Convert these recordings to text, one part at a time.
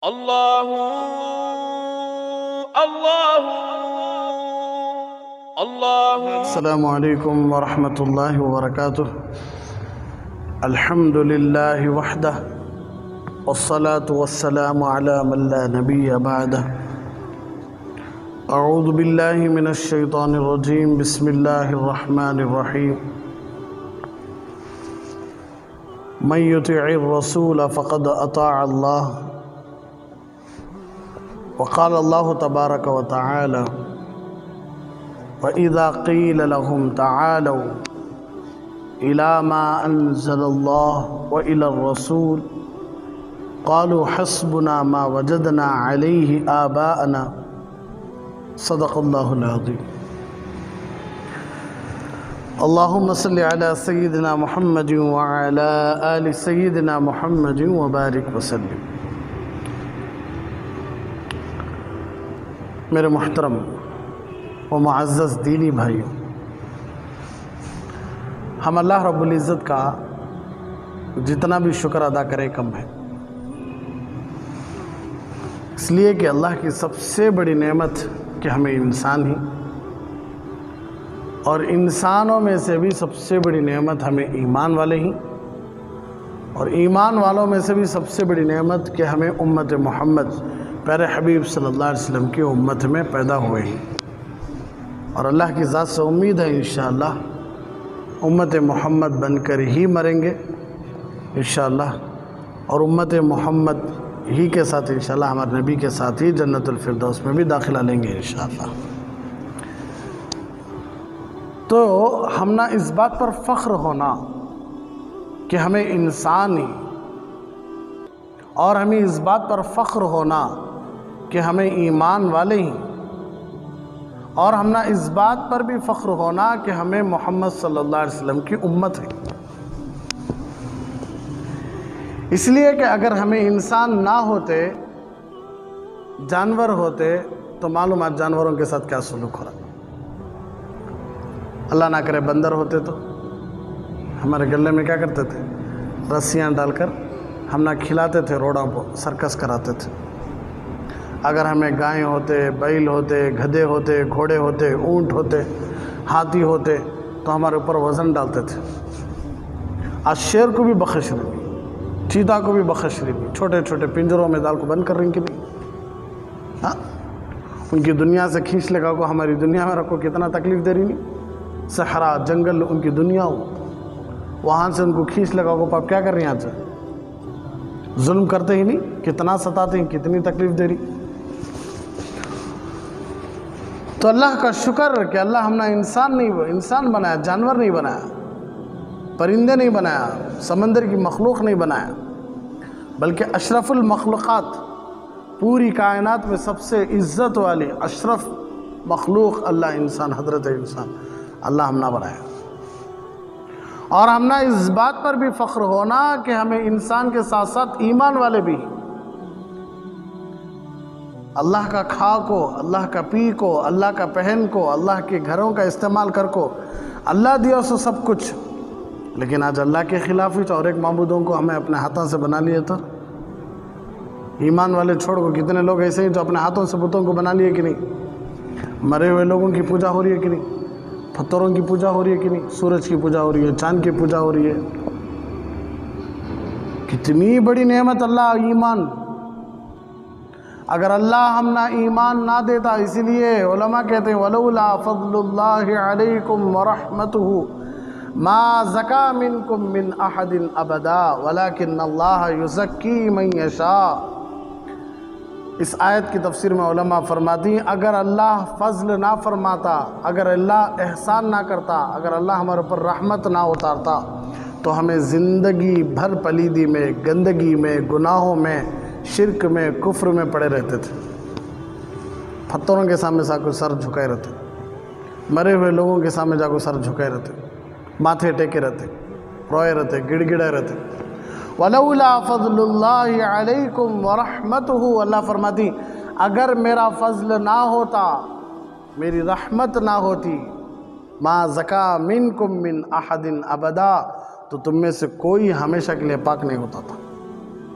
اللہ اللہ اللہ۔ السلام علیکم ورحمۃ اللہ وبرکاتہ۔ الحمد للہ وحدہ والصلاة والسلام علی من لا نبی بعدہ۔ اعوذ باللہ من الشیطان الرجیم، بسم اللہ الرحمن الرحیم۔ من یطع الرسول فقد اطاع اللہ، وقال اللہ تبارک وتعالی وَإِذَا قِيلَ لَهُمْ تَعَالَوْا إِلَى مَا أَنزَلَ اللَّهُ وَإِلَى الرَّسُولِ قَالُوا حَسْبُنَا مَا وَجَدْنَا عَلَيْهِ آبَاءَنَا۔ صدق اللہ العظیم۔ اللہم صلی علی سیدنا محمد وعلی آل سیدنا محمد وبارک وسلم۔ میرے محترم و معزز دینی بھائیوں، ہم اللہ رب العزت کا جتنا بھی شکر ادا کرے کم ہے، اس لیے کہ اللہ کی سب سے بڑی نعمت کہ ہمیں انسان ہی، اور انسانوں میں سے بھی سب سے بڑی نعمت ہمیں ایمان والے ہی، اور ایمان والوں میں سے بھی سب سے بڑی نعمت کہ ہمیں امت محمد پیارے حبیب صلی اللہ علیہ وسلم کی امت میں پیدا ہوئے ہیں، اور اللہ کی ذات سے امید ہے انشاءاللہ امت محمد بن کر ہی مریں گے انشاءاللہ، اور امت محمد ہی کے ساتھ انشاءاللہ ہمارے نبی کے ساتھ ہی جنت الفردوس میں بھی داخلہ لیں گے انشاءاللہ۔ تو ہم نہ اس بات پر فخر ہونا کہ ہمیں انسان ہی، اور ہمیں اس بات پر فخر ہونا کہ ہمیں ایمان والے ہی، اور ہم نہ اس بات پر بھی فخر ہونا کہ ہمیں محمد صلی اللہ علیہ وسلم کی امت ہے۔ اس لیے کہ اگر ہمیں انسان نہ ہوتے، جانور ہوتے، تو معلومات جانوروں کے ساتھ کیا سلوک ہو رہا۔ اللہ نہ کرے بندر ہوتے تو ہمارے گلے میں کیا کرتے تھے؟ رسیاں ڈال کر ہم نہ کھلاتے تھے، روڈوں کو سرکس کراتے تھے۔ اگر ہمیں گائیں ہوتے، بیل ہوتے، گدھے ہوتے، گھوڑے ہوتے، اونٹ ہوتے، ہاتھی ہوتے، تو ہمارے اوپر وزن ڈالتے تھے۔ آج شیر کو بھی بخش رہی، چیتا کو بھی بخش رہی، چھوٹے چھوٹے پنجروں میں ڈال کو بند کر رہی کہ نہیں؟ ہاں، ان کی دنیا سے کھینچ لگا کو ہماری دنیا میں رکھو، کتنا تکلیف دے رہی نہیں؟ صحرا جنگل ان کی دنیا ہو، وہاں سے ان کو کھینچ لگا کو آپ کیا کر رہی ہیں؟ آج ظلم کرتے ہی نہیں؟ کتنا ستاتے ہیں، کتنی تکلیف دے رہی۔ تو اللہ کا شکر کہ اللہ ہم نے انسان بنایا، جانور نہیں بنایا، پرندے نہیں بنایا، سمندر کی مخلوق نہیں بنایا، بلکہ اشرف المخلوقات، پوری کائنات میں سب سے عزت والی اشرف مخلوق اللہ انسان، حضرت انسان اللہ ہم نے بنایا۔ اور ہم نے اس بات پر بھی فخر ہونا کہ ہمیں انسان کے ساتھ ساتھ ایمان والے بھی، اللہ کا کھا کو، اللہ کا پی کو، اللہ کا پہن کو، اللہ کے گھروں کا استعمال کر کو، اللہ دیا سو سب کچھ، لیکن آج اللہ کے خلاف ہی اور ایک معبودوں کو ہمیں اپنے ہاتھوں سے بنا لیے تو ایمان والے چھوڑ کو کتنے لوگ ایسے ہی جو اپنے ہاتھوں سے بتوں کو بنا لیے کہ نہیں؟ مرے ہوئے لوگوں کی پوجا ہو رہی ہے کہ نہیں؟ پتھروں کی پوجا ہو رہی ہے کہ نہیں؟ سورج کی پوجا ہو رہی ہے، چاند کی پوجا ہو رہی ہے۔ کتنی بڑی نعمت اللہ ایمان۔ اگر اللہ ہم نہ ایمان نہ دیتا، اسی لیے علماء کہتے ہیں وَلَوْلَا فَضْلُ اللَّهِ عَلَيْكُمْ وَرَحْمَتُهُ مَا زَكَى مِنْكُمْ مِنْ أَحَدٍ أَبَدًا وَلَكِنَّ اللَّهَ يُزَكِّي مَنْ يَشَاءُ۔ اس آیت کی تفسیر میں علماء فرماتی ہیں اگر اللہ فضل نہ فرماتا، اگر اللہ احسان نہ کرتا، اگر اللہ ہمارے اوپر رحمت نہ اتارتا، تو ہمیں زندگی بھر پلیدی میں، گندگی میں، گناہوں میں، شرک میں، کفر میں پڑے رہتے تھے، پتھروں کے سامنے جا کو سر جھکائے رہتے، مرے ہوئے لوگوں کے سامنے جا کو سر جھکائے رہتے، ماتھے ٹیکے رہتے، روئے رہتے، گڑ گڑائے رہتے۔ وَلَوْلَا فَضْلُ اللَّهِ عَلَيْكُمْ وَرَحْمَتُهُ، اللہ فرماتی اگر میرا فضل نہ ہوتا، میری رحمت نہ ہوتی، مَا زَكَى مِنْكُمْ مِنْ أَحَدٍ أَبَدًا، تو تم میں سے کوئی ہمیشہ کے لیے پاک نہیں ہوتا تھا۔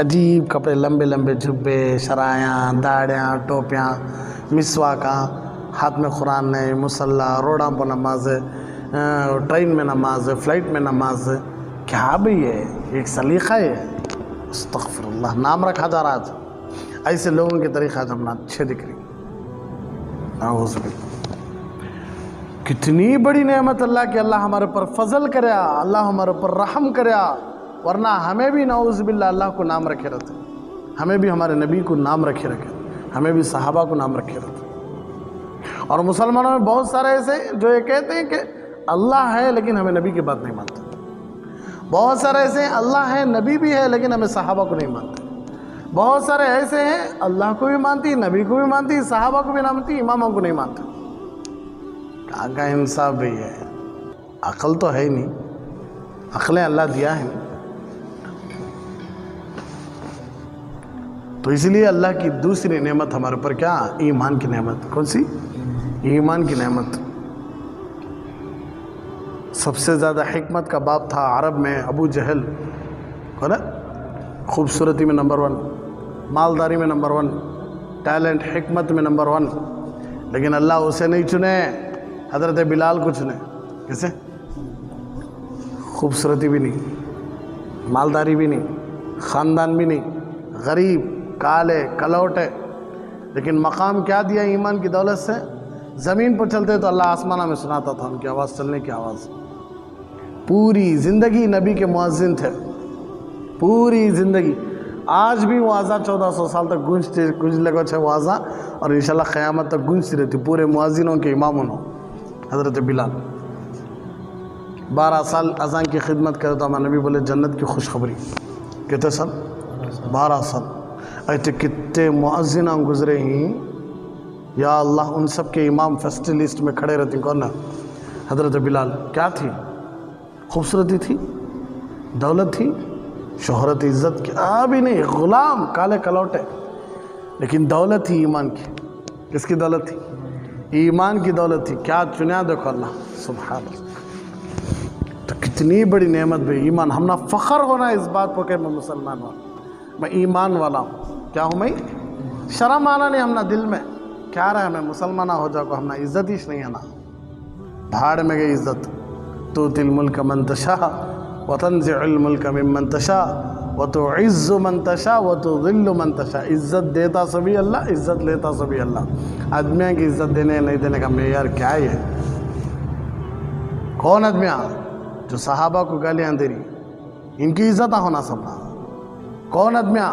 عجیب کپڑے، لمبے لمبے جھبے، شرائیاں، داڑیاں، ٹوپیاں، مسواکاں، ہاتھ میں قرآن ہے، مصلی، روڈاں پر نماز ہے، ٹرین میں نماز ہے، فلائٹ میں نماز ہے. کیا بھئی ہے؟ ایک سلیقہ ہے. استغفر اللہ، نام رکھا جا رہا ہے. ایسے لوگوں کے طریقہ آج ہم اچھے دکھ رہی. اعوذ باللہ. کتنی بڑی نعمت اللہ کہ اللہ ہمارے پر فضل کریا، اللہ ہمارے پر رحم کریا. ورنہ ہمیں بھی نعوذ باللہ اللہ کو نام رکھے رہتے، ہمیں بھی ہمارے نبی کو نام رکھے رکھے، ہمیں بھی صحابہ کو نام رکھے رہتے. اور مسلمانوں میں بہت سارے ایسے جو یہ کہتے ہیں کہ اللہ ہے لیکن ہمیں نبی کی بات نہیں مانتے. بہت سارے ایسے ہیں اللہ ہے، نبی بھی ہے، لیکن ہمیں صحابہ کو نہیں مانتے. بہت سارے ایسے ہیں اللہ کو بھی مانتی، نبی کو بھی مانتی، صحابہ کو بھی نہ مانتی، اماموں کو نہیں مانتے. کہاں کا انصاف بھی ہے؟ عقل تو ہے ہی نہیں. عقلیں اللہ دیا ہے. تو اس لیے اللہ کی دوسری نعمت ہمارے پر کیا؟ ایمان کی نعمت. کون سی؟ ایمان کی نعمت. سب سے زیادہ حکمت کا باب تھا عرب میں ابو جہل. کون ہے؟ خوبصورتی میں نمبر 1، مالداری میں نمبر 1، ٹیلنٹ حکمت میں نمبر 1. لیکن اللہ اسے نہیں چنے، حضرت بلال کو چنے. کیسے؟ خوبصورتی بھی نہیں، مالداری بھی نہیں، خاندان بھی نہیں، غریب، کالے کلوٹے، لیکن مقام کیا دیا ایمان کی دولت سے؟ زمین پر چلتے تو اللہ آسمانہ میں سناتا تھا ان کی آواز، چلنے کی آواز. پوری زندگی نبی کے مؤذن تھے، پوری زندگی. آج بھی وہ آزا 1400 سال تک گونج لگو چھے وہ آزا، اور انشاءاللہ قیامت تک گونجتی رہتی. پورے مؤذنوں کے امام انہوں حضرت بلال 12 سال اذان کی خدمت کرے تو ہمارے نبی بولے جنت کی خوشخبری. کتنے سال؟ 12 سال. ایسے کتنے مؤذنان گزرے ہیں یا اللہ. ان سب کے امام فرسٹ لسٹ میں کھڑے رہتے. کون نا؟ حضرت بلال. کیا تھی؟ خوبصورتی تھی، دولت تھی، شہرت، عزت کیا بھی نہیں. غلام، کالے کلوٹے، لیکن دولت تھی ایمان کی. کس کی دولت تھی؟ ایمان کی دولت تھی. کیا چنیا دیکھو اللہ، سبحان اللہ. تو کتنی بڑی نعمت بھی ایمان. ہم نہ فخر ہونا اس بات پر کہ میں مسلمان ہوں، میں ایمان والا ہوں. کیا ہوں میں؟ شرم آنا نہیں ہم نہ دل میں. کیا رہا ہے میں مسلمانہ ہو جاؤ کو ہم نہ عزت ہیش نہیں ہے نا. بھاڑ میں گئی عزت. توتی الملک من تشاء وتنزع الملک ممن تشاء وتعز من تشاء وتذل من تشاء. عزت دیتا سبھی اللہ، عزت لیتا سبھی اللہ. آدمیاں کی عزت دینے نہیں دینے کا معیار کیا ہے؟ کون آدمیاں جو صحابہ کو گالیاں دے رہی، ان کی عزت ہونا سبنا. کون آدمیاں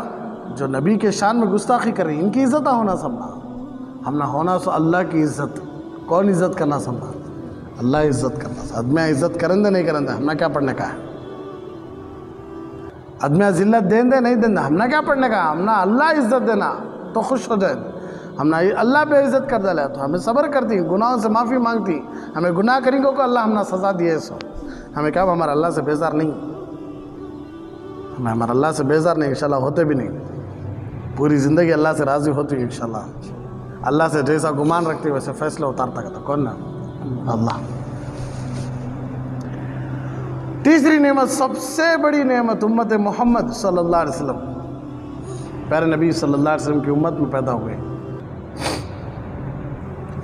جو نبی کے شان میں گستاخی کر رہی، ان کی عزت ہونا سبنا. ہم نہ ہونا سو اللہ کی عزت. کون عزت کرنا سبنا؟ اللہ عزت کرنا. آدمیاں عزت کریں دے نہیں کریں دے ہم نے کیا پڑھنے کا ہے؟ آدمیاں ذلت دیں دے نہیں دیں دے ہم نے کیا پڑھنے کا ہے؟ ہم نہ اللہ عزت دینا تو خوش ہو جائے. ہم نہ اللہ پہ عزت کر دے تو ہمیں صبر کرتی، گناہوں سے معافی مانگتی. ہمیں گناہ کریں گے کو اللہ ہم نہ سزا دیے. سو ہمیں کیا ہمارا اللہ سے بیزار نہیں، ہمیں ہمارا اللہ سے بیزار نہیں، انشاءاللہ ہوتے بھی نہیں. پوری زندگی اللہ سے راضی ہوتی ہے انشاءاللہ. اللہ سے جیسا گمان رکھتی ویسے فیصلہ اتارتا کرتا. کون نا؟ اللہ. تیسری نعمت، سب سے بڑی نعمت، امت محمد صلی اللہ علیہ وسلم. پیارے نبی صلی اللہ علیہ وسلم کی امت میں پیدا ہوئے.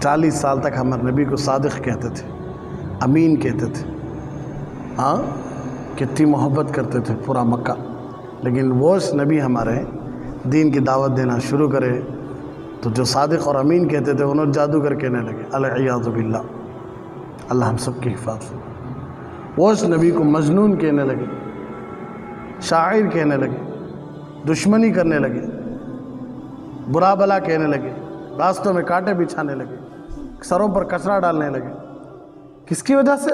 40 سال تک ہمارے نبی کو صادق کہتے تھے، امین کہتے تھے. ہاں کتنی محبت کرتے تھے پورا مکہ. لیکن وہ نبی ہمارے دین کی دعوت دینا شروع کرے تو جو صادق اور امین کہتے تھے انہوں جادوگر کہنے لگے. العیاذ باللہ. اللہ ہم سب کی حفاظت. وہ نبی کو مجنون کہنے لگے، شاعر کہنے لگے، دشمنی کرنے لگے، برا بلا کہنے لگے، راستوں میں کانٹے بچھانے لگے، سروں پر کچرا ڈالنے لگے. کس کی وجہ سے؟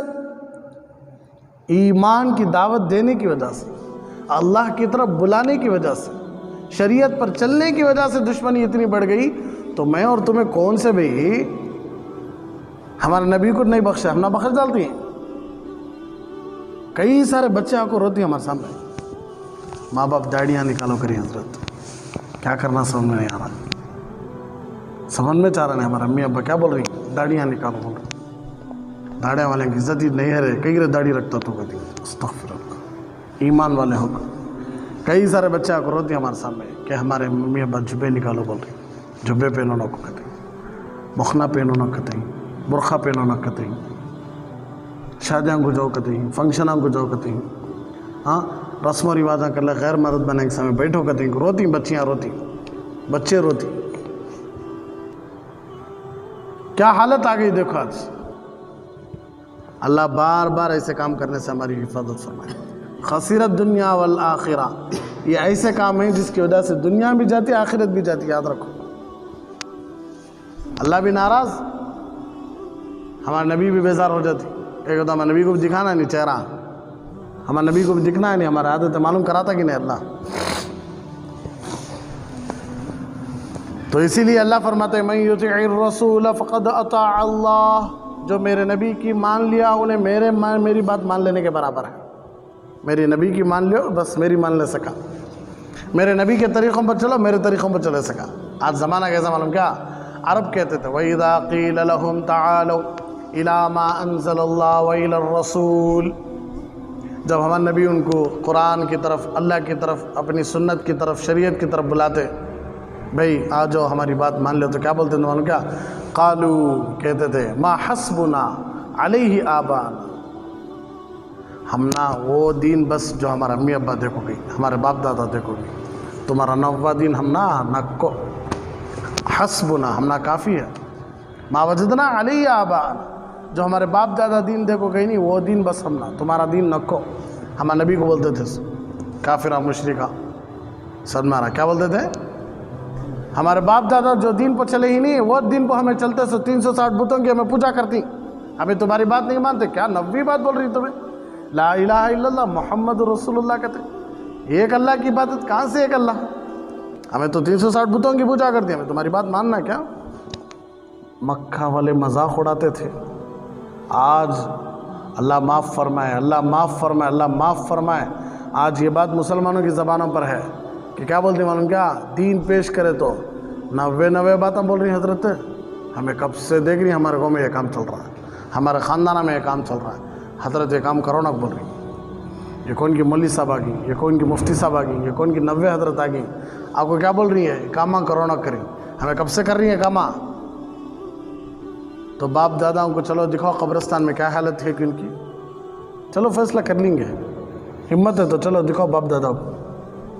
ایمان کی دعوت دینے کی وجہ سے، اللہ کی طرف بلانے کی وجہ سے، شریعت پر چلنے کی وجہ سے دشمنی اتنی بڑھ گئی. تو میں اور تمہیں کون سے بھئی ہمارے نبی کو نہیں بخشا، ہم نہ بخش ڈالتی ہیں. کئی سارے بچے آ کو روتی ہیں ہمارے سامنے. ماں باپ داڑیاں نکالو کری حضرت. کیا کرنا سمجھ میں نہیں آ رہا. سمجھ میں چاہ رہا نہیں. ہمارا امی ابا کیا بول رہی ہیں؟ داڑیاں نکالو. بول رہے داڑیاں والے کی عزت ہی نہیں ہے رہے. کئی رے داڑھی رکھتا تو کہتی استغفر اللہ. ایمان والے ہو کئی سارے بچے آ کر روتے ہیں ہمارے سامنے کہ ہمارے ممی ابا جبے نکالو بول رہے ہیں، جبے پہنو نہ کہتے ہیں، مخنا پہنو نہ کہتے ہیں، برقع پہنو نہ کہتے ہیں، شادیاں کو جاؤ کہتے ہیں، فنکشناں کو جاؤ کہتے ہیں، ہاں رسم و رواجاں کر لے غیر مرد بنے کے سامنے بیٹھو کہتے ہیں، روتی ہیں بچیاں، روتی بچے روتی. کیا حالت آ گئی دیکھو آج. اللہ بار بار ایسے کام کرنے سے ہماری حفاظت فرمائے. خسرت دنیا والآخرہ، یہ ایسے کام ہیں جس کی وجہ سے دنیا بھی جاتی ہے، آخرت بھی جاتی ہے، یاد رکھو. اللہ بھی ناراض، ہمارے نبی بھی بیزار ہو جاتی. ایک ہوتا ہمارے نبی کو بھی دکھانا نہیں چہرہ، ہمارے نبی کو بھی دکھنا ہے نہیں، ہمارے عادت معلوم کراتا کہ نہیں اللہ. تو اسی لیے اللہ فرماتے ہیں من یطع الرسول فقد اطاع اللہ، جو میرے نبی کی مان لیا انہیں میری بات مان لینے کے برابر ہے. میری نبی کی مان لیو بس میری مان لے سکا، میرے نبی کے طریقوں پر چلو میرے طریقوں پر چلے سکا. آج زمانہ کیسا معلوم کیا؟ عرب کہتے تھے وَإِذَا قِيلَ لَهُمْ تَعَالَوْا إِلَى مَا أَنزَلَ اللَّهُ وَإِلَى الرَّسُولِ، جب ہمارے نبی ان کو قرآن کی طرف، اللہ کی طرف، اپنی سنت کی طرف، شریعت کی طرف بلاتے، بھئی آ جاؤ ہماری بات مان لو، تو کیا بولتے تھے معلوم کیا؟ قالوا، کہتے تھے ما حسبنا علیہ آبانا، ہم نہ وہ دین بس جو ہمارا امی ابا دیکھو گی، ہمارے باپ دادا دیکھو گی، تمہارا نوا دین ہم نہ کو حسبنا، ہم نہ کافی ہے. ما وجدنا علیہ آبانا، جو ہمارے باپ دادا دین دیکھو گئی نہیں وہ دین بس ہم نہ، تمہارا دین نہ کو. ہمارے نبی کو بولتے تھے کافرہ مشرکہ صدمارہ، کیا بولتے تھے؟ ہمارے باپ دادا جو دین پر چلے ہی نہیں وہ دین پر ہمیں چلتے سو 360 بتوں کی ہمیں پوجا کرتی، ہمیں تمہاری بات نہیں مانتے. کیا نبوی بات بول رہی تمہیں؟ لا الہ الا اللہ محمد رسول اللہ کہتے، ایک اللہ کی عبادت کہاں سے ایک اللہ؟ ہمیں تو 360 بتوں کی پوجا کرتی، ہمیں تمہاری بات ماننا کیا؟ مکہ والے مذاق اڑاتے تھے. آج اللہ معاف فرمائے، اللہ معاف فرمائے، اللہ معاف فرمائے، آج یہ بات مسلمانوں کی زبانوں پر ہے کہ کیا بولتے ہیں معلوم کیا؟ دین پیش کرے تو نوے باتیں بول رہی ہیں. حضرت ہمیں کب سے دیکھ رہی ہیں ہمارے گاؤں میں یہ کام چل رہا ہے، ہمارے خاندانہ میں یہ کام چل رہا ہے. حضرت یہ کام کرو نہ بول رہی ہیں. یہ کون کی مولوی صاحب آ گئی، یہ کون کی مفتی صاحب آ گئی، یہ کون کی 90 حضرت آ گئی، آپ کو کیا بول رہی ہے؟ کاماں کرو نہ کریں. ہمیں کب سے کر رہی ہیں کاماں. تو باپ داداؤں کو چلو دکھاؤ قبرستان میں کیا حالت ہے کہ ان کی، چلو فیصلہ کر لیں گے، ہمت ہے تو چلو دکھاؤ باپ دادا کو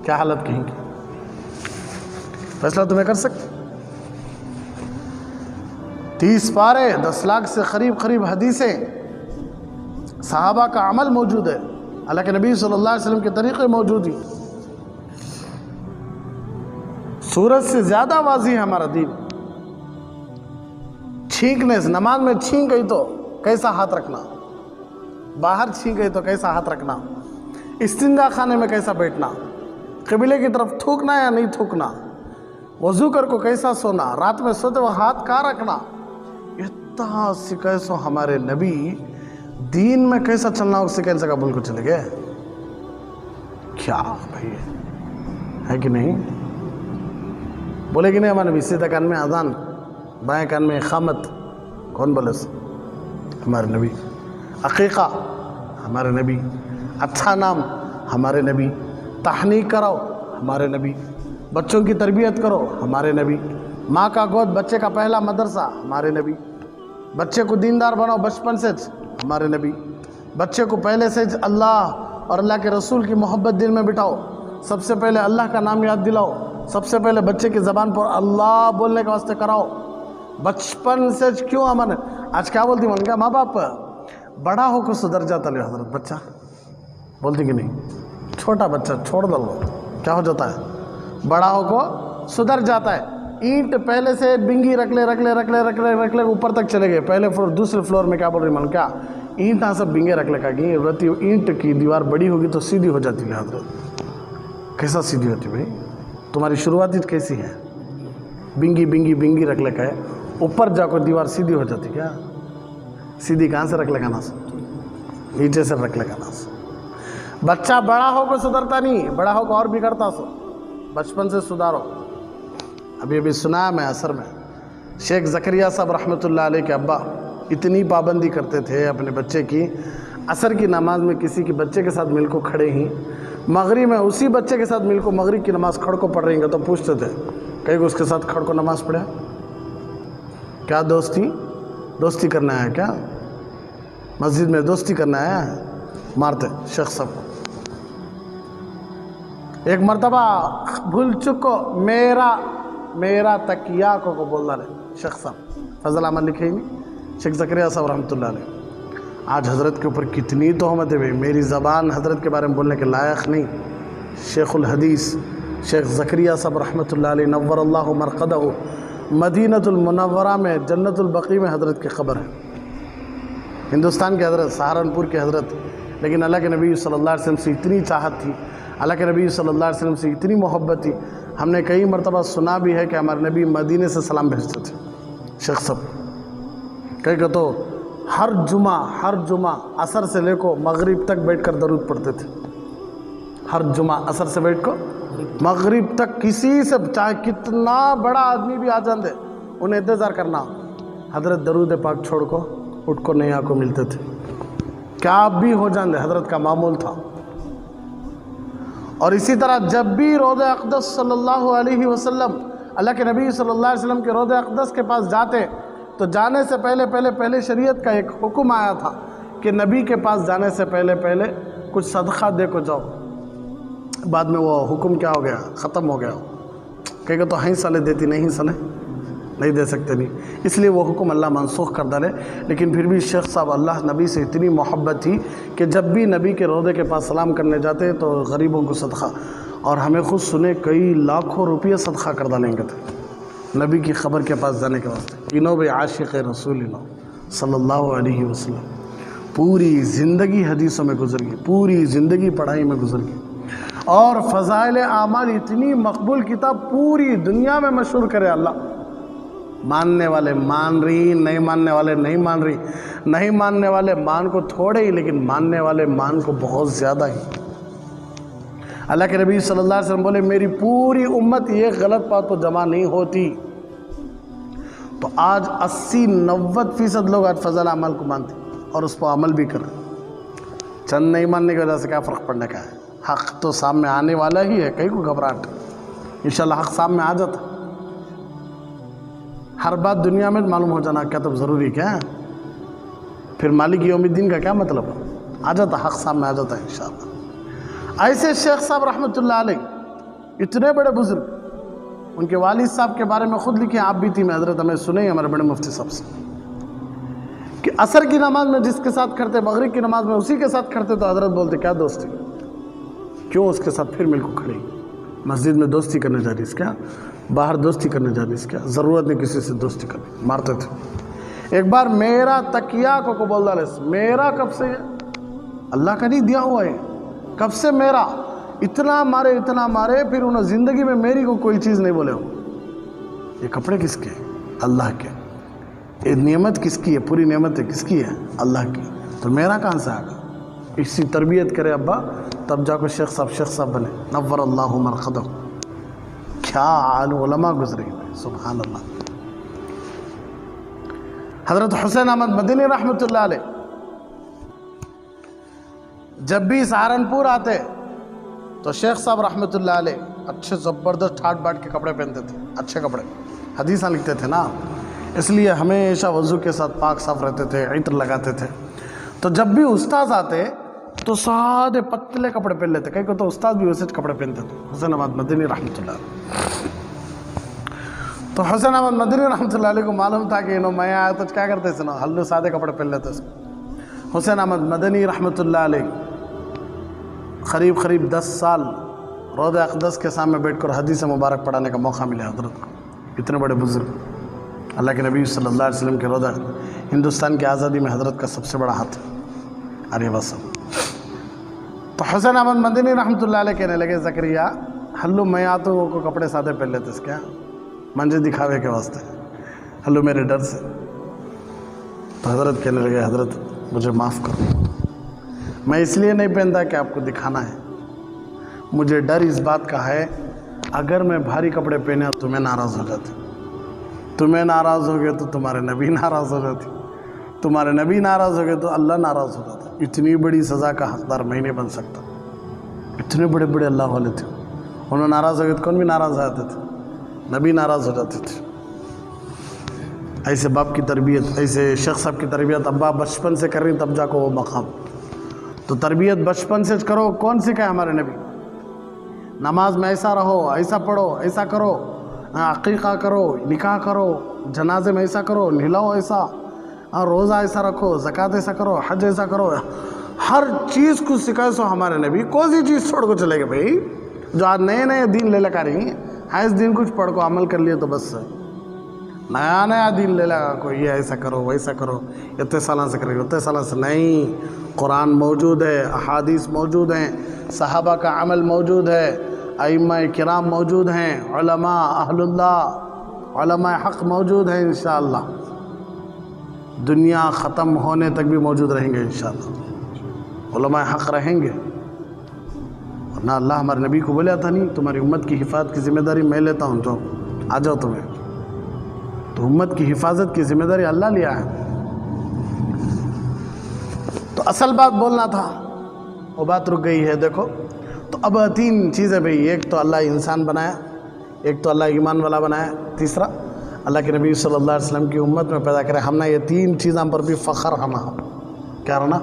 کیا حالت کہیں گی، فیصلہ تمہیں کر سکتے. 30 پارے 10 لاکھ سے قریب حدیثیں، صحابہ کا عمل موجود ہے، اللہ کے نبی صلی اللہ علیہ وسلم کے طریقے موجود ہیں. سورج سے زیادہ واضح ہے ہمارا دین. چھینکنے سے، نماز میں چھینک گئی تو کیسا ہاتھ رکھنا، باہر چھینک گئی تو کیسا ہاتھ رکھنا، استنجا خانے میں کیسا بیٹھنا، قبلے کی طرف تھوکنا یا نہیں تھوکنا، وضو کر کو کیسا سونا، رات میں سوتے وہ ہاتھ کہاں رکھنا، اتنا سکھائے سو ہمارے نبی. دین میں کیسا چلنا ہو سکھائے سکا بول کو چلے گئے. کیا بھائی ہے کہ نہیں؟ بولے کہ نہیں ہمارے نبی سیدھا کان میں اذان، بائیں کان میں اقامت، کون بولے سے؟ ہمارے نبی. عقیقہ ہمارے نبی، اچھا نام ہمارے نبی، تحنیک کراؤ ہمارے نبی، بچوں کی تربیت کرو ہمارے نبی، ماں کا گود بچے کا پہلا مدرسہ ہمارے نبی، بچے کو دیندار بناؤ بچپن سے ہمارے نبی، بچے کو پہلے سے اللہ اور اللہ کے رسول کی محبت دل میں بٹھاؤ، سب سے پہلے اللہ کا نام یاد دلاؤ، سب سے پہلے بچے کی زبان پر اللہ بولنے کے واسطے کراؤ بچپن سے. کیوں ہمارے آج کیا بولتی من کیا ماں باپ بڑا ہو کو سدھر جاتا لے حضرت، بچہ بولتی کہ نہیں، چھوٹا بچہ چھوڑ دو کیا ہو جاتا ہے، بڑا ہو کو سدھر جاتا ہے. اینٹ پہلے سے بنگی رکھ لے اوپر تک چلے گئے، پہلے فلور دوسرے فلور میں کیا بول رہی من کیا اینٹ سب بنگے رکھ لے کا گئی رہتی. اینٹ کی دیوار بڑی ہوگی تو سیدھی ہو جاتی ہے حضرت. کیسا سیدھی ہوتی بھائی؟ تمہاری شروعاتی کیسی ہے؟ بنگی رکھ لے کا ہے، اوپر جا کر دیوار سیدھی ہو جاتی. کیا سیدھی کہاں سے رکھ لے گا نا، نیچے سے رکھ لے گا نا. بچہ بڑا ہو کو سدھرتا نہیں، بڑا ہو کو اور بگڑتا سو. بچپن سے سدھارو. ابھی سنا میں اثر میں شیخ زکریا صاحب رحمۃ اللہ علیہ کے ابا اتنی پابندی کرتے تھے اپنے بچے کی، عصر کی نماز میں کسی کے بچے کے ساتھ مل کو کھڑے ہی مغرب میں اسی بچے کے ساتھ مل کو مغرب کی نماز کھڑ کو پڑھ رہی ہیں تو پوچھتے تھے کہیں اس کے ساتھ کھڑ کو نماز پڑھے کیا دوستی کرنا ہے کیا مسجد میں دوستی کرنا ہے مارتے شیخ صاحب کو ایک مرتبہ بھول چکو میرا تکیہ کو بول رہے شیخ صاحب فضل احمد لکھے ہی نہیں شیخ زکریا صاحب رحمۃ اللہ علیہ آج حضرت کے اوپر کتنی تہمتیں بھی میری زبان حضرت کے بارے میں بولنے کے لائق نہیں شیخ الحدیث شیخ زکریا صاحب رحمۃ اللہ علیہ نور اللہ مرقدہ مدینۃ المنورہ میں جنت البقیع میں حضرت کی قبر ہے ہندوستان کے حضرت سہارنپور کے حضرت لیکن اللہ کے نبی صلی اللہ علیہ وسلم سے اتنی چاہت تھی اللہ کے نبی صلی اللہ علیہ وسلم سے اتنی محبت تھی ہم نے کئی مرتبہ سنا بھی ہے کہ ہمارے نبی مدینے سے سلام بھیجتے تھے شیخ صاحب کہ تو ہر جمعہ عصر سے لے کو مغرب تک بیٹھ کر درود پڑھتے تھے ہر جمعہ عصر سے بیٹھ کو مغرب تک کسی سے چاہے کتنا بڑا آدمی بھی آ جان دے انہیں انتظار کرنا حضرت درود پاک چھوڑ کو اٹھ کو نہیں کو ملتے تھے کیا آپ بھی ہو جان دے حضرت کا معمول تھا اور اسی طرح جب بھی روضہ اقدس صلی اللہ علیہ وسلم اللہ کے نبی صلی اللہ علیہ وسلم کے روضہ اقدس کے پاس جاتے تو جانے سے پہلے شریعت کا ایک حکم آیا تھا کہ نبی کے پاس جانے سے پہلے کچھ صدقہ دے کو جاؤ بعد میں وہ حکم کیا ہو گیا ختم ہو گیا کہ تو ہیں سالے دیتی نہیں دے سکتے نہیں اس لیے وہ حکم اللہ منسوخ کر ڈالے لیکن پھر بھی شیخ صاحب اللہ نبی سے اتنی محبت تھی کہ جب بھی نبی کے روضے کے پاس سلام کرنے جاتے تو غریبوں کو صدقہ اور ہمیں خود سنے کئی لاکھوں روپیہ صدقہ کر ڈالیں گے تھے نبی کی خبر کے پاس جانے کے واسطے انہوں بے عاشق رسول اللہ صلی اللہ علیہ وسلم پوری زندگی حدیثوں میں گزر گئی پوری زندگی پڑھائی میں گزر گئی اور فضائل اعمال اتنی مقبول کتاب پوری دنیا میں مشہور کرے اللہ ماننے والے مان رہی نہیں ماننے والے نہیں مان رہی نہیں ماننے والے مان کو تھوڑے ہی لیکن ماننے والے مان کو بہت زیادہ ہی اللہ کے نبی صلی اللہ علیہ وسلم بولے میری پوری امت یہ غلط بات تو جمع نہیں ہوتی تو آج 80-90% لوگ آج فضل اعمال کو مانتے اور اس پر عمل بھی کریں چند نہیں ماننے کی وجہ سے کیا فرق پڑنے کا ہے حق تو سامنے آنے والا ہی ہے کہیں کو گھبراہٹ انشاءاللہ حق سامنے آ جاتا ہر بات دنیا میں معلوم ہو جانا کیا تو ضروری کیا ہے پھر مالک یوم الدین کا کیا مطلب آ جاتا حق سامنے آ جاتا ہے انشاءاللہ ایسے شیخ صاحب رحمۃ اللہ علیہ اتنے بڑے بزرگ ان کے والد صاحب کے بارے میں خود لکھے آپ بھی تھی میں حضرت ہمیں سنے ہمارے بڑے مفتی صاحب سے کہ عصر کی نماز میں جس کے ساتھ کرتے مغرب کی نماز میں اسی کے ساتھ کرتے تو حضرت بولتے کیا دوستی کیوں اس کے ساتھ پھر مل کو کھڑی مسجد میں دوستی کرنے جا رہی اس کیا باہر دوستی کرنے جا رہی اس کیا ضرورت نہیں کسی سے دوستی کرنے مارتے تھے ایک بار میرا تکیہ کو بول ڈالے میرا کب سے اللہ کا نہیں دیا ہوا ہے کب سے میرا اتنا مارے پھر انہوں زندگی میں میری کو کوئی چیز نہیں بولے ہو یہ کپڑے کس کے اللہ کے یہ نعمت کس کی ہے پوری نعمت کس کی ہے اللہ کی تو میرا کہاں سے آگا اسی تربیت کرے ابا تب جا کو شیخ صاحب بنے نور اللہ مرقدہ کیا عالم علماء گزرے سبحان اللہ حضرت حسین احمد مدنی رحمۃ اللہ علیہ جب بھی سہارنپور آتے تو شیخ صاحب رحمۃ اللہ علیہ اچھے زبردست ٹھاٹ باٹ کے کپڑے پہنتے تھے اچھے کپڑے حدیثاں لکھتے تھے نا اس لیے ہمیشہ وضو کے ساتھ پاک صاف رہتے تھے عطر لگاتے تھے تو جب بھی استاذ آتے تو سادے پتلے کپڑے پہن لیتے کہیں کو تو استاد بھی ویسے کپڑے پہنتے تھے حسین احمد مدنی رحمۃ اللہ علیہ تو حسین احمد مدنی رحمۃ اللہ علیہ کو معلوم تھا کہ انہوں میں آیا تو کیا کرتے تھے نا ہلو سادے کپڑے پہن لیتے حسین احمد مدنی رحمۃ اللہ علیہ قریب 10 سال روضہ اقدس کے سامنے بیٹھ کر حدیث مبارک پڑھانے کا موقع ملا حضرت کو اتنے بڑے بزرگ اللہ کے نبی صلی اللہ علیہ وسلم کے روضہ ہندوستان کی آزادی میں حضرت کا سب سے بڑا ہاتھ ہے ارے بس تو حسین احمد مدنی رحمۃ اللہ علیہ کہنے لگے زکریا ہلو میں آتا ہوں کو کپڑے سادے پہن لیتے اس کیا منجے دکھاوے کے واسطے ہلو میرے ڈر سے تو حضرت کہنے لگے حضرت مجھے معاف کرو میں اس لیے نہیں پہنتا کہ آپ کو دکھانا ہے مجھے ڈر اس بات کا ہے اگر میں بھاری کپڑے پہنے تمہیں ناراض ہو جاتے تمہیں ناراض ہو گئے تو تمہارے نبی ناراض ہو جاتے تمہارے نبی ناراض ہو گئے تو اللہ ناراض ہو جاتا اتنی بڑی سزا کا حقدار میں نہیں بن سکتا اتنے بڑے بڑے اللہ والے تھے. انہوں ناراض ہو گئے تو کون بھی ناراض آتے تھے, نبی ناراض ہو جاتے تھے. ایسے باپ کی تربیت, ایسے شیخ صاحب کی تربیت ابا بچپن سے کر رہی تب جا کو وہ مقام. تو تربیت بچپن سے کرو. کون سکھائے ہمارے نبی؟ نماز میں ایسا رہو, ایسا پڑھو, ایسا کرو, عقیقہ کرو, نکاح کرو, جنازے میں ایسا کرو, نہلاؤ ایسا, روزہ ایسا رکھو, زکوٰۃ ایسا کرو, حج ایسا کرو. ہر چیز کو سکھائے سو ہمارے نبی. کون سی چیز چھوڑ کو چلے گئے بھائی؟ جو آج نئے نئے دین لے لگا رہی ہیں, اس دین کچھ پڑھ کو عمل کر لیے تو بس نیا نیا دین لے لگا کوئی, یہ ایسا کرو ویسا کرو, اتنے سالوں سے کرے اتنے سالوں سے نہیں. قرآن موجود ہے, احادیث موجود ہیں, صحابہ کا عمل موجود ہے, ائمہ کرام موجود ہیں, علماء اہل اللہ, علماء حق موجود ہیں. انشاءاللہ دنیا ختم ہونے تک بھی موجود رہیں گے انشاءاللہ. علماء حق رہیں گے. ورنہ اللہ ہمارے نبی کو بولیا تھا نہیں تمہاری امت کی حفاظت کی ذمہ داری میں لیتا ہوں, تو آ جاؤ تمہیں. تو امت کی حفاظت کی ذمہ داری اللہ لیا ہے. تو اصل بات بولنا تھا, وہ بات رک گئی ہے. دیکھو تو اب تین چیزیں بھئی, ایک تو اللہ انسان بنایا, ایک تو اللہ ایمان والا بنایا, تیسرا اللہ کے نبی صلی اللہ علیہ وسلم کی امت میں پیدا کرے. ہم نے یہ تین چیزوں پر بھی فخر ہونا. کیا رہنا؟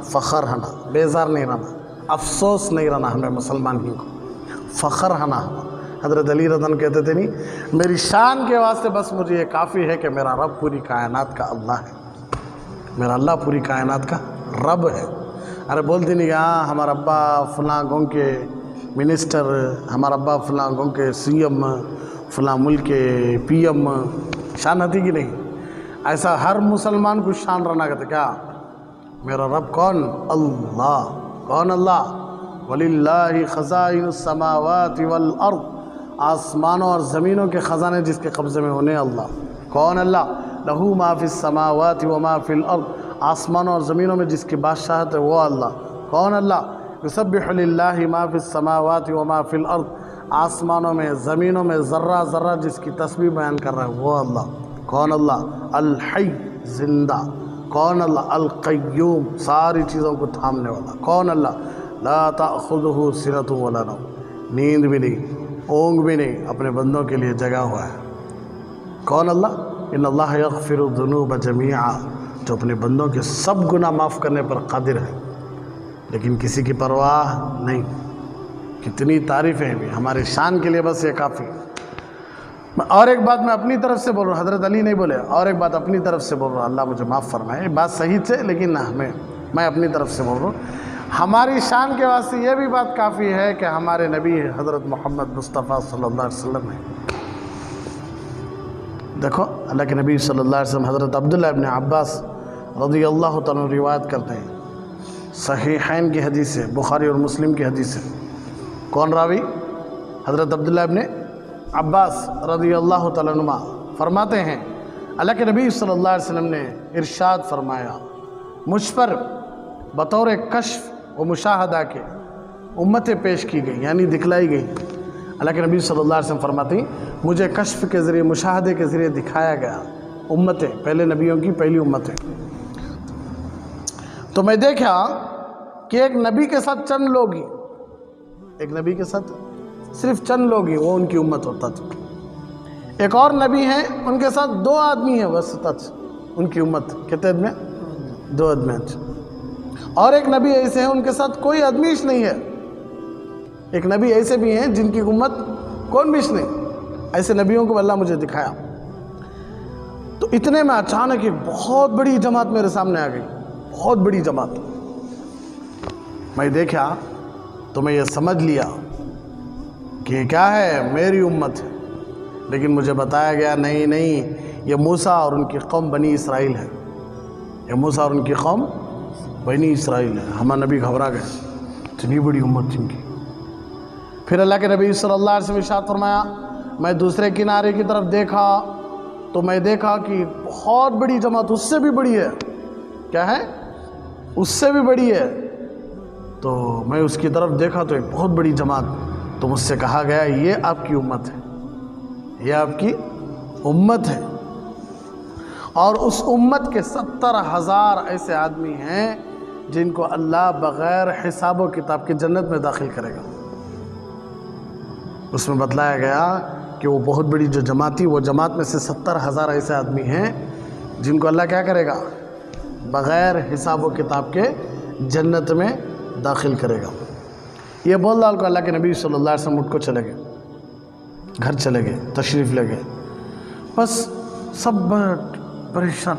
فخر ہونا, بیزار نہیں رہنا, افسوس نہیں رہنا. ہمیں مسلمان ہی کو فخر ہونا. حضرت علی رضی اللہ عنہ کہتے تھے نہیں, میری شان کے واسطے بس مجھے یہ کافی ہے کہ میرا رب پوری کائنات کا اللہ ہے, میرا اللہ پوری کائنات کا رب ہے. ارے بولتے نہیں کہ ہاں ہمارا ابا فلاں گاؤں کے منسٹر, ہمارا ابا فلاں گاؤں کے سی ایم, فلاں ملک کے پی ایم, شان آتی کہ نہیں؟ ایسا ہر مسلمان کو شان رہنا کہتے. کیا میرا رب کون؟ اللہ. کون اللہ؟ وَلِلَّهِ خَزَائِنُ السَّمَاوَاتِ وَالْأَرْضِ, آسمانوں اور زمینوں کے خزانے جس کے قبضے میں ہونے اللہ. کون اللہ؟ لَهُ مَا فِي السَّمَاوَاتِ وَمَا فِي الْأَرْضِ, آسمانوں اور زمینوں میں جس کی بادشاہت ہے وہ اللہ. کون اللہ؟ يُسَبِّحُ لِلَّهِ مَا فِي السَّمَاوَاتِ وَمَا فِي الْأَرْضِ, آسمانوں میں زمینوں میں ذرہ ذرہ جس کی تسبیح بیان کر رہا ہے وہ اللہ. کون اللہ؟ الحی, زندہ. کون اللہ؟ القیوم, ساری چیزوں کو تھامنے والا. کون اللہ؟ لا تأخذہ سنۃ ولا نوم, نیند بھی نہیں اونگ بھی نہیں, اپنے بندوں کے لیے جگہ ہوا ہے. کون اللہ؟ ان اللہ یغفر الذنوب جمیعا, جو اپنے بندوں کے سب گناہ معاف کرنے پر قادر ہے, لیکن کسی کی پرواہ نہیں. کتنی تعریفیں ہیں بھی ہمارے شان کے لیے, بس یہ کافی. اور ایک بات میں اپنی طرف سے بول رہا ہوں, حضرت علی نہیں بولے, اور ایک بات اپنی طرف سے بول رہا ہوں, اللہ مجھے معاف فرمائے. بات صحیح تھے لیکن میں اپنی طرف سے بول رہا ہوں. ہماری شان کے واسطے یہ بھی بات کافی ہے کہ ہمارے نبی حضرت محمد مصطفیٰ صلی اللہ علیہ وسلم ہیں. دیکھو اللہ کے نبی صلی اللہ علیہ وسلم, حضرت عبداللہ ابن عباس رضی اللہ تعالیٰ عنہ روایت کرتے ہیں, صحیحین کی حدیث ہے, بخاری اور مسلم کی حدیث ہے. کون راوی؟ حضرت عبداللہ ابن عباس رضی اللہ تعالیٰ عنہ فرماتے ہیں, اللہ کے نبی صلی اللہ علیہ وسلم نے ارشاد فرمایا, مجھ پر بطور کشف و مشاہدہ کے امتیں پیش کی گئی, یعنی دکھلائی گئی. اللہ کے نبی صلی اللہ علیہ وسلم فرماتی, مجھے کشف کے ذریعے, مشاہدے کے ذریعے دکھایا گیا امتیں, پہلے نبیوں کی پہلی امتیں. تو میں دیکھا کہ ایک نبی کے ساتھ چند لوگ ہی, ایک نبی کے ساتھ صرف چند لوگ ہی, وہ ان کی امت ہوتا تھا. ایک اور نبی ہیں, ان کے ساتھ 2 آدمی ہیں بس, ان کی امت. کتنے آدمی ہیں؟ 2 آدمی. اور ایک نبی ایسے ہیں ان کے ساتھ کوئی آدمیش نہیں ہے. ایک نبی ایسے بھی ہیں جن کی امت کون بیش نہیں. ایسے نبیوں کو اللہ مجھے دکھایا. تو اتنے میں اچانک ایک بہت بڑی جماعت میرے سامنے آ گئی, بہت بڑی جماعت. میں دیکھا تو میں یہ سمجھ لیا کہ کیا ہے, میری امت ہے. لیکن مجھے بتایا گیا نہیں, یہ موسیٰ اور ان کی قوم بنی اسرائیل ہے. یہ موسیٰ اور ان کی قوم بنی اسرائیل ہے. ہمارا نبی گھبرا گئے, اتنی بڑی امت تھی ان کی. پھر اللہ کے نبی صلی اللہ علیہ وسلم ارشاد فرمایا, میں دوسرے کنارے کی طرف دیکھا تو میں دیکھا کہ بہت بڑی جماعت اس سے بھی بڑی ہے. کیا ہے؟ اس سے بھی بڑی ہے. تو میں اس کی طرف دیکھا تو ایک بہت بڑی جماعت. تو مجھ سے کہا گیا, یہ آپ کی امت ہے, یہ آپ کی امت ہے. اور اس امت کے 70,000 ایسے آدمی ہیں جن کو اللہ بغیر حساب و کتاب کی جنت میں داخل کرے گا۔ اس میں بتلایا گیا کہ وہ بہت بڑی جو جماعت تھی، وہ جماعت میں سے 70,000 ایسے آدمی ہیں جن کو اللہ کیا کرے گا؟ بغیر حساب و کتاب کے جنت میں داخل کرے گا۔ یہ بول ڈال کو اللہ کے نبی صلی اللہ علیہ وسلم اٹھ کو چلے گئے، گھر چلے گئے، تشریف لے گئے۔ بس سب پریشان،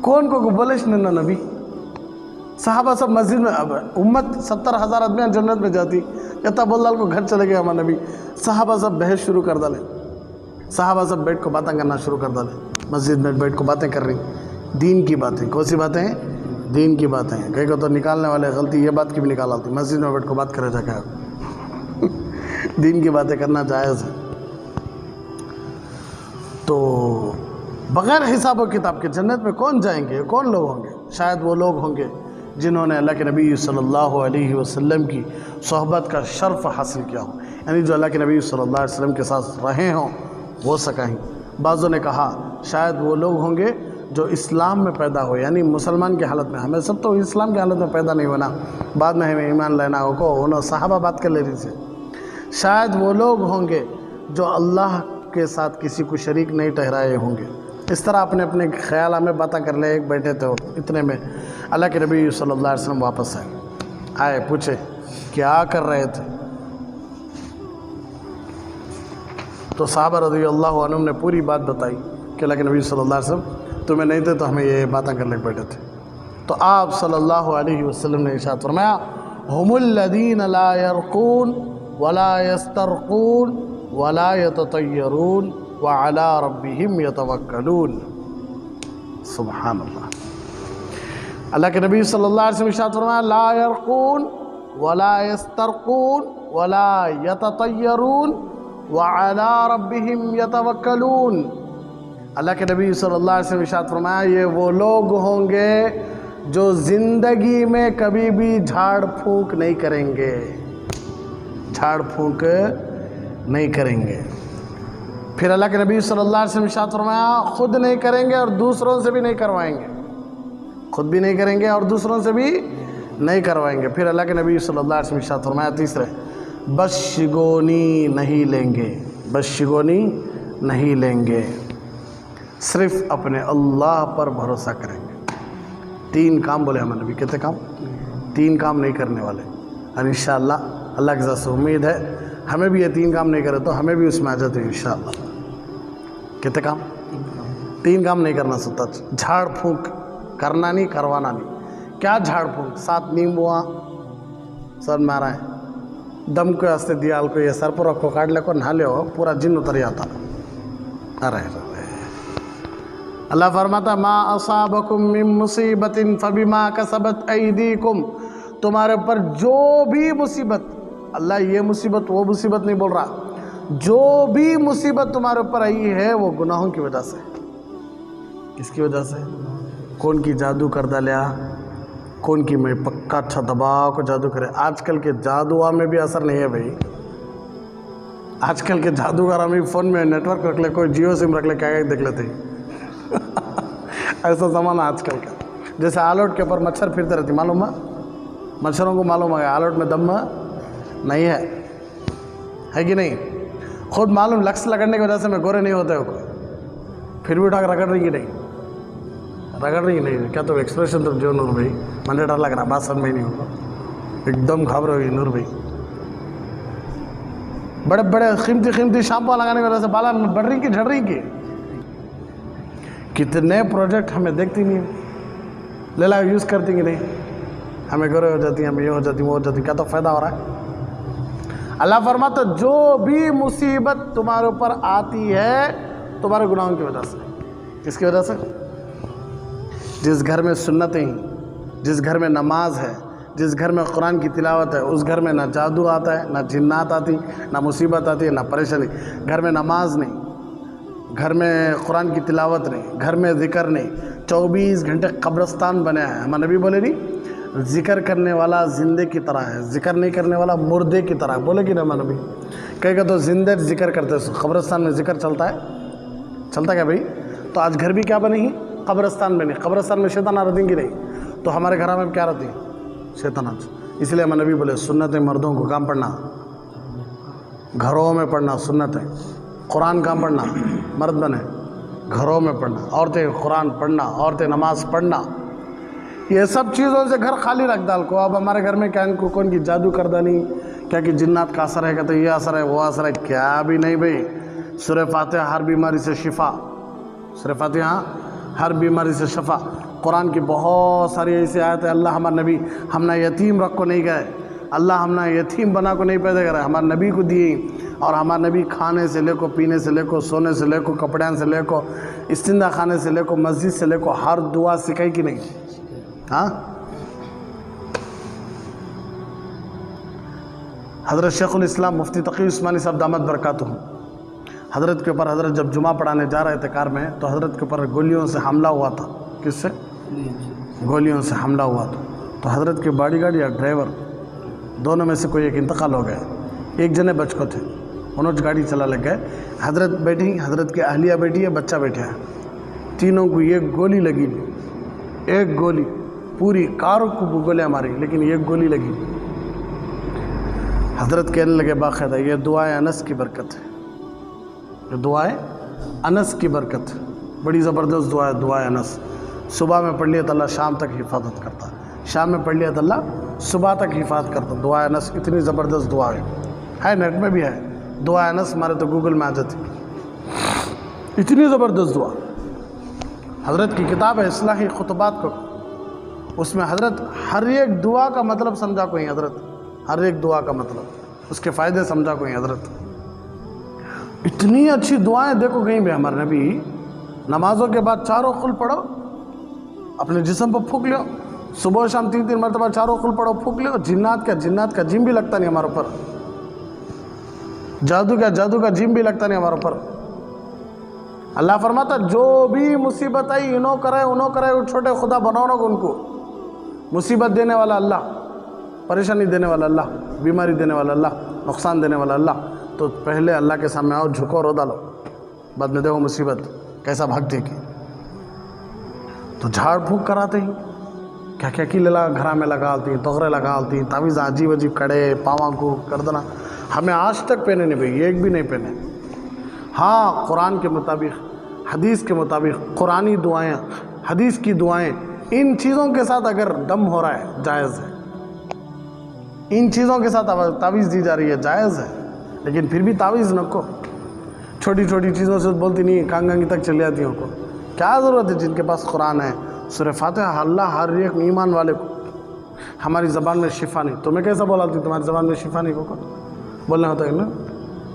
کون کو بولش نہ نبی، صحابہ سب مسجد میں، اب امت 70,000 آدمیاں جنت میں جاتی، کہتا بول ڈال کو گھر چلے گئے ہمارا نبی۔ صحابہ سب بحث شروع کر ڈالے، صحابہ سب بیٹھ کو باتیں کرنا شروع کر ڈالے، مسجد میں بیٹھ کو باتیں کر رہی، دین کی باتیں۔ کون سی باتیں ہیں؟ دین کی باتیں ہیں۔ کہیں کو تو نکالنے والے غلطی یہ بات کی بھی نکال آتی، مسجد میں بیٹھ کو بات کرے جا کے دین کی باتیں کرنا جائز ہے۔ تو بغیر حساب و کتاب کے جنت میں کون جائیں گے؟ کون لوگ ہوں گے؟ شاید وہ لوگ ہوں گے جنہوں نے اللہ کے نبی صلی اللہ علیہ وسلم کی صحبت کا شرف حاصل کیا ہو، یعنی جو اللہ کے نبی صلی اللہ علیہ وسلم کے ساتھ رہے ہوں وہ سکہیں۔ بعضوں نے کہا شاید وہ لوگ ہوں گے جو اسلام میں پیدا ہوئے، یعنی مسلمان کی حالت میں۔ ہمیں سب تو اسلام کی حالت میں پیدا نہیں ہونا، بعد میں ہمیں ایمان لینا ہو کو انہوں صحابہ بات کر لے رہی سے۔ شاید وہ لوگ ہوں گے جو اللہ کے ساتھ کسی کو شریک نہیں ٹھہرائے ہوں گے۔ اس طرح اپنے اپنے خیال میں باتیں کر لے، ایک بیٹھے تھے، اتنے میں اللہ کے نبی صلی اللہ علیہ وسلم واپس آئے، پوچھے کیا کر رہے تھے؟ تو صحابہ رضی اللہ عنہم نے پوری بات بتائی کہ اللہ کے نبی صلی اللہ علیہ وسلم تمہیں نہیں تھے تو ہمیں یہ باتیں کرنے بیٹھے تھے۔ تو آپ صلی اللہ علیہ وسلم نے ارشاد فرمایا ہم الذین لا یرقون ولا یسترقون ولا یتطیرون وعلی ربہم یتوکلون۔ سبحان اللہ۔ اللہ کے نبی صلی اللہ علیہ وسلم ارشاد فرمایا لا یرقون ولا یسترقون ولا یتطیرون وعلی ربہم یتوکلون۔ اللہ کے نبی صلی اللہ علیہ وسلم ارشاد فرمایا یہ وہ لوگ ہوں گے جو زندگی میں کبھی بھی جھاڑ پھونک نہیں کریں گے، جھاڑ پھونک نہیں کریں گے۔ پھر اللہ کے نبی صلی اللہ علیہ وسلم ارشاد فرمایا خود نہیں کریں گے اور دوسروں سے بھی نہیں کروائیں گے، خود بھی نہیں کریں گے اور دوسروں سے بھی نہیں کروائیں گے۔ پھر اللہ کے نبی صلی اللہ علیہ وسلم ارشاد فرمایا تیسرے بشگونی نہیں لیں گے، بشگونی نہیں لیں گے، صرف اپنے اللہ پر بھروسہ کریں گے۔ 3 کام بولے ہمیں نبی، کہتے کام؟ 3 کام نہیں کرنے والے، اور انشاءاللہ اللہ کے ذات سے امید ہے ہمیں بھی یہ 3 کام نہیں کرے تو ہمیں بھی اس میں آ جاتے ہیں انشاءاللہ۔ کہتے کام؟ 3 کام نہیں کرنا سکتا، جھاڑ پھونک کرنا نہیں، کروانا نہیں۔ کیا جھاڑ پھونک؟ 7 نیمبواں سر میں آ رہا ہے، دم کو واسطے دیال کو یہ سر پر رکھو، کاٹ لے کو نہا لے ہو، پورا جن اتر جاتا۔ ارے اللہ فرماتا ما اصابکم من مصیبت فبما کسبت ایدیکم، تمہارے پر جو بھی مصیبت، اللہ یہ مصیبت وہ مصیبت نہیں بول رہا، جو بھی مصیبت تمہارے اوپر آئی ہے وہ گناہوں کی وجہ سے۔ کس کی وجہ سے؟ کون کی جادو کر ڈالیا، کون کی میں پکا اچھا دباؤ کو جادو کرے۔ آج کل کے جادو میں بھی اثر نہیں ہے بھائی، آج کل کے جادوگر ہمیں فون میں نیٹ ورک رکھ لے، کوئی جیو سم رکھ لے، کیا دیکھ لیتے ہیں ایسا زمانہ آج کل کا۔ جیسے آلوٹ کے اوپر مچھر پھرتے رہتی، معلوم ہے مچھروں کو معلوم ہے آلوٹ میں دم نہیں ہے کہ نہیں؟ خود معلوم لکس لگڑنے کی وجہ سے میں گورے نہیں ہوتے ہو، پھر بھی اٹھا کر رگڑ رہی نہیں، رگڑ رہی نہیں۔ کیا تو ایکسپریشن تو جو نور بھائی منڈے ڈر لگ رہا، بات سمجھ میں نہیں ہوگا، ایک دم گھبرے ہوئی نور بھائی۔ بڑے بڑے قیمتی شیمپو لگانے کی وجہ سے بالا بڑھ رہی کی جھڑ رہی کی، کتنے پروجیکٹ ہمیں دیکھتی نہیں، لے لا یوز کرتی کہ نہیں، ہمیں گورے ہو جاتی ہیں، ہمیں یہ ہو جاتی وہ ہو جاتی، کیا تو فائدہ ہو رہا ہے؟ اللہ فرماتا جو بھی مصیبت تمہارے اوپر آتی ہے تمہارے گناہوں کی وجہ سے۔ کس کی وجہ سے؟ جس گھر میں سنتیں ہیں، جس گھر میں نماز ہے، جس گھر میں قرآن کی تلاوت ہے، اس گھر میں نہ جادو آتا ہے، نہ جنات آتی، نہ مصیبت آتی ہے، نہ پریشانی۔ گھر میں نماز نہیں، گھر میں قرآن کی تلاوت نہیں، گھر میں ذکر نہیں، 24 گھنٹے قبرستان بنے ہیں۔ ہمارے نبی بولے نہیں ذکر کرنے والا زندے کی طرح ہے، ذکر نہیں کرنے والا مردے کی طرح، بولے کہ نہیں ہمارے نبی؟ کہے گا تو زندے ذکر کرتے، قبرستان میں ذکر چلتا ہے، چلتا کیا بھائی؟ تو آج گھر بھی کیا بنے ہی؟ قبرستان بنے، قبرستان میں شیطان آ رہی کہ نہیں؟ تو ہمارے گھر میں کیا رہتی شیطانات. اس لیے ہمارے نبی بولے سنت مردوں کو کام پڑھنا گھروں میں پڑھنا سنت ہے. قرآن کام پڑھنا مرد بنے گھروں میں پڑھنا. عورتیں قرآن پڑھنا, عورتیں نماز پڑھنا. یہ سب چیزوں سے گھر خالی رکھ ڈال کو. اب ہمارے گھر میں کیا ان کو کون کی جادو کردہ نہیں کیا کہ جنات کا اثر ہے کہ تو یہ اثر ہے وہ اثر ہے, کیا بھی نہیں بھائی. سورہ فاتحہ ہر بیماری سے شفا, سورہ فاتحہ ہر بیماری سے شفا. قرآن کی بہت ساری ایسی آیت ہے. اللہ ہمارے نبی ہم نہ یتیم رکھ کو نہیں گئے, اللہ ہم نہ یتیم بنا کو نہیں پیدا کرے, ہمارے نبی کو دیے. اور ہمارے نبی کھانے سے لے کو, پینے سے لے کو, سونے سے لے کو, کپڑے سے لے کو, استنجا خانے سے لے کو, مسجد سے لے کو, ہر دعا سکھائی کہ نہیں. ہاں حضرت شیخ الاسلام مفتی تقی عثمانی صاحب دامت برکاتہ حضرت کے اوپر, حضرت جب جمعہ پڑھانے جا رہے تھے کار میں تو حضرت کے اوپر گولیوں سے حملہ ہوا تھا. کس سے؟ گولیوں سے حملہ ہوا تھا. تو حضرت کے باڈی گارڈ یا ڈرائیور دونوں میں سے کوئی ایک انتقال ہو گیا. ایک جنے بچ کو تھے, انہوں گاڑی چلا لگ گئے. حضرت بیٹھی, حضرت کی اہلیہ بیٹھی ہے, بچہ بیٹھا ہے. تینوں کو ایک گولی لگی, ایک گولی. پوری کار کو گولیاں ماری لیکن ایک گولی لگی. حضرت کہنے لگے باقاعدہ یہ دعائے انس کی برکت ہے, یہ دعائے انس کی برکت ہے. بڑی زبردست دعا ہے دعائے انس. صبح میں پڑھ لیا تو اللہ شام تک حفاظت کرتا ہے, شام میں پڑھ لیا تو اللہ صبح تک حفاظت کرتا. دعائے انس اتنی زبردست دعا ہے, نیٹ میں بھی ہے. دعائے انس ہمارے تو گوگل میں آ جاتی, اتنی زبردست دعا. حضرت کی کتاب ہے اصلاحی خطبات کو, اس میں حضرت ہر ایک دعا کا مطلب سمجھا کوئی, حضرت ہر ایک دعا کا مطلب اس کے فائدے سمجھا کوئی. حضرت اتنی اچھی دعائیں دیکھو کہیں بھی. ہمارے نبی نمازوں کے بعد چاروں قل پڑھو, اپنے جسم پر پھونک لو, صبح و شام 3 مرتبہ چاروں قل پڑھو, پھونک لو. جنات کا جن بھی لگتا نہیں ہمارے اوپر, جادو کا جن بھی لگتا نہیں ہمارے اوپر. اللہ فرماتا جو بھی مصیبت آئی انہوں کرے وہ چھوٹے خدا بناؤ نہ ان کو. مصیبت دینے والا اللہ, پریشانی دینے والا اللہ, بیماری دینے والا اللہ, نقصان دینے والا اللہ. تو پہلے اللہ کے سامنے آؤ, جھکو, رو ڈالو, بعد میں دیکھو مصیبت کیسا بھاگتے کی. تو جھاڑ پھونک کراتے ہی کیا کی للا گھرا میں لگالتی, تغرے لگالتی, تعویذ عجیب کڑے پاواں کو کر دینا. ہمیں آج تک پہنے نہیں بھائی, ایک بھی نہیں پہنے. ہاں قرآن کے مطابق, حدیث کے مطابق قرآنی دعائیں, حدیث کی دعائیں, ان چیزوں کے ساتھ اگر دم ہو رہا ہے جائز ہے. ان چیزوں کے ساتھ تعویذ دی جا رہی ہے جائز ہے. لیکن پھر بھی تعویذ نہ کو, چھوٹی چھوٹی چیزوں سے بولتی نہیں, کانگانگی تک چلی جاتی ہوں کو. کیا ضرورت ہے جن کے پاس قرآن ہے, سورہ فاتحہ, اللہ ہر ایک ایمان والے کو. ہماری زبان میں شفا نہیں, تمہیں کیسا بولا تھی تمہاری زبان میں شفا نہیں کو بولنا ہوتا ہے نا.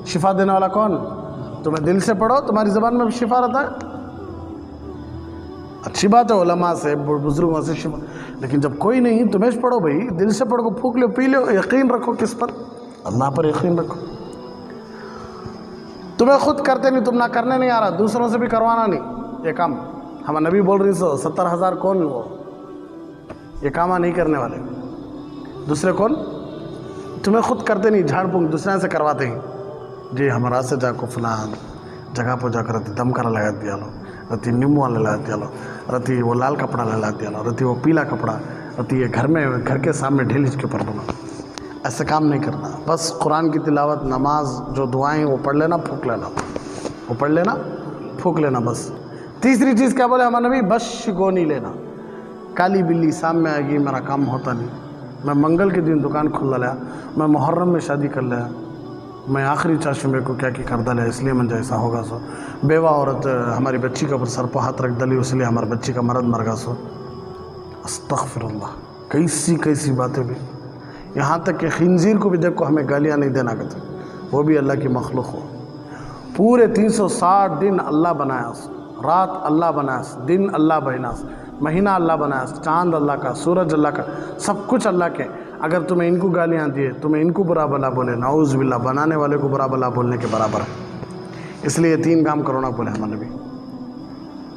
شفا دینے والا کون؟ تمہیں دل سے پڑھو, تمہاری زبان میں بھی شفا رہتا ہے. اچھی بات ہے علماء سے بزرگوں سے شفا, لیکن جب کوئی نہیں تمہیں پڑھو بھائی, دل سے پڑھو, پھونک لو, پی لو, یقین رکھو کس پر؟ اللہ پر یقین رکھو. تمہیں خود کرتے نہیں, تم نہ کرنے نہیں آ رہا, دوسروں سے بھی کروانا نہیں یہ کام. ہمارا نبی بول رہی 70,000 کون وہ یہ کام نہیں کرنے والے, دوسرے کون؟ تمہیں خود کرتے نہیں, جھاڑ پھونک دوسرے سے کرواتے ہیں. جی ہمارا سے جا کو فلان جگہ پہ جا کر رہتی دم کرا لگا دیا لو, رتی نیمبو والا لگا دیا لو, رتی وہ لال کپڑا لگا دیا لو, رتی وہ پیلا کپڑا, رتی یہ گھر کے سامنے ڈھیل کے اوپر بنا. ایسا کام نہیں کرنا. بس قرآن کی تلاوت, نماز, جو دعائیں وہ پڑھ لینا, پھونک لینا, وہ پڑھ لینا, پھونک لینا بس. تیسری چیز کیا بولے ہمارے نبی؟ بس شگو نہیں لینا. کالی بلی سامنے آئے گی میرا کام ہوتا نہیں. میں منگل کے دن دکان کھلا لیا, میں محرم میں شادی کر لیا, میں آخری چاشو میں کو کیا کر ڈالا, اس لیے من جیسا ہوگا سو. بیوہ عورت ہماری بچی کے اوپر سر پہ ہاتھ رکھ ڈلی, اس لیے ہماری بچی کا مرد مر گا سو. استغفر اللہ. کیسی باتیں بھی. یہاں تک کہ خنزیر کو بھی دیکھو ہمیں گالیاں نہیں دینا کہتے, وہ بھی اللہ کی مخلوق ہو. پورے 360 دن اللہ بنایا, رات اللہ بنایا, دن اللہ بنایا, مہینہ اللہ بنایا, چاند اللہ کا, سورج اللہ کا, سب کچھ اللہ کے. اگر تمہیں ان کو گالیاں دیے, تمہیں ان کو برا بلا بولے, نعوذ باللہ, بنانے والے کو برا بلا بولنے کے برابر ہے. اس لیے 3 کام کرونا بولے ہمارے نبی.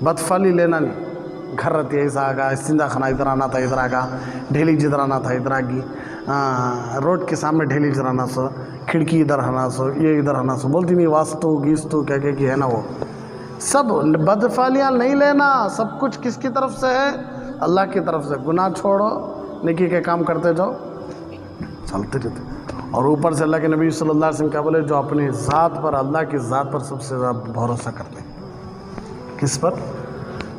بدفعلی لینا نہیں, گھر رہتی ہے ایسا آگا, استنجا خانہ ادھر آنا تھا ادھر آگا, ڈھیلی جدھر آنا تھا ادھر آگی, روڈ کے سامنے ڈھیلی جدھر آنا سو, کھڑکی ادھر آنا سو, یہ ادھر آنا سو, بولتی نہیں واسطو گیستو کیا کہ ہے نا. وہ سب بدفعلیاں نہیں لینا. سب کچھ کس کی طرف سے ہے؟ اللہ کی طرف سے گناہ چھوڑو، نیکی کے کام کرتے جاؤ، چلتے رہتے. اور اوپر سے اللہ کے نبی صلی اللہ علیہ وسلم کیا بولے؟ جو اپنی ذات پر، اللہ کی ذات پر سب سے زیادہ بھروسہ کرتے ہیں. کس پر؟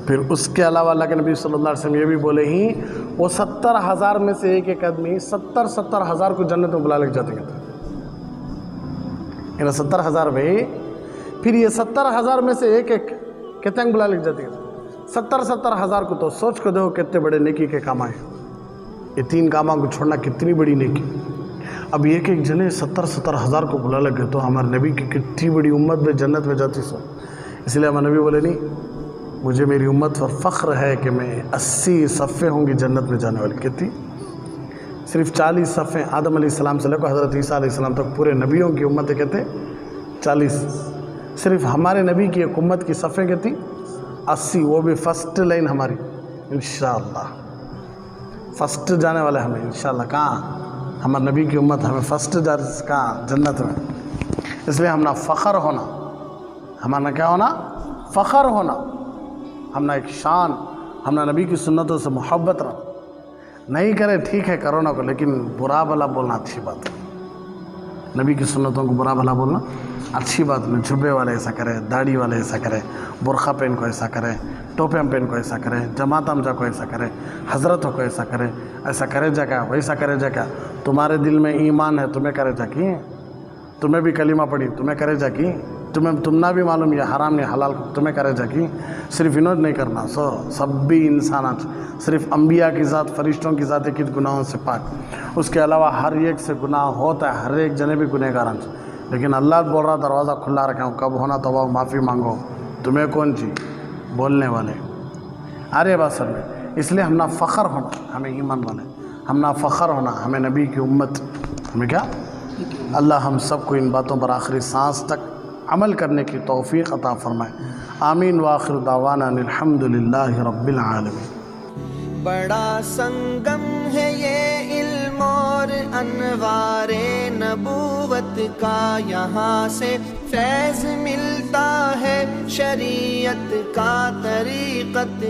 پھر اس کے علاوہ اللہ کے نبی صلی اللہ علیہ وسلم یہ بھی بولے ہی، وہ 70,000 میں سے ایک ایک آدمی 70,000 کو جنت میں بلا لے جاتے ہیں. 70,000 بھائی، پھر یہ 70,000 میں سے ایک ایک کتنے بلا لے جاتے ہیں؟ 70,000 کو. تو سوچ کو دیکھو کتنے بڑے نیکی کے کام آئے. یہ 3 کاموں کو چھوڑنا کتنی بڑی نیکی. اب ایک ایک جنے 70,000 کو بلا لگے تو ہمارے نبی کی کتنی بڑی امت میں جنت میں جاتی سو. اس لیے ہمارے نبی بولے نہیں، مجھے میری امت پر فخر ہے کہ میں 80 صفیں ہوں گی جنت میں جانے والی. کتنی؟ صرف 40 صفیں. آدم علیہ السلام سے لے کر حضرت عیسیٰ علیہ السلام تک پورے نبیوں کی امتیں کہتے 40. صرف ہمارے نبی کی ایک امت کی صفیں کہتی 80، وہ بھی فرسٹ لائن ہماری انشاءاللہ. فرسٹ جانے والے ہمیں انشاءاللہ. کہاں؟ ہمارے نبی کی امت ہمیں فرسٹ کہاں؟ جنت میں. اس لیے ہمنا فخر ہونا، ہمارا کیا ہونا؟ فخر ہونا. ہمنا ایک شان، ہمنا نبی کی سنتوں سے محبت رہا. نہیں کرے ٹھیک ہے، کرو نہ کو، لیکن برا بھلا بولنا اچھی بات ہے. نبی کی سنتوں کو برا بھلا بولنا اچھی بات نہیں. جھبے والے ایسا کرے، داڑھی والے ایسا کرے، برقع پہن کو ایسا کرے، ٹوپے پہن کو ایسا کرے، جماعت امجا کو ایسا کرے، حضرتوں کو ایسا کرے، ایسا کرے جا کیا، ویسا کرے جا کیا. تمہارے دل میں ایمان ہے، تمہیں کرے جا کی، تمہیں بھی کلمہ پڑھی، تمہیں کرے جا کی، تم نہ بھی معلوم یہ حرام نہیں حلال، تمہیں کرے جا کی. صرف انہوں نہیں کرنا، سب بھی انسانات. صرف انبیاء کی ذات، فرشتوں کی ذات کت گناہوں سے پاک. اس کے علاوہ ہر ایک سے گناہ ہوتا ہے، ہر ایک جنے بھی گنہگار ہیں. لیکن اللہ بول رہا دروازہ کھلا رکھا ہوں، کب ہونا توبہ معافی مانگو. تمہیں کون چیز بولنے والے ارے بات سر میں. اس لیے ہمنا فخر ہونا، ہمیں ایمان والے ہمنا فخر ہونا، ہمیں نبی کی امت، ہمیں کیا. اللہ ہم سب کو ان باتوں پر آخری سانس تک عمل کرنے کی توفیق عطا فرمائے. آمین. وآخر دعوانا الحمدللہ رب العالمین. بڑا سنگم ہے یہ علم اور انوار نبوت کا، یہاں سے فیض ملتا ہے شریعت کا، طریقت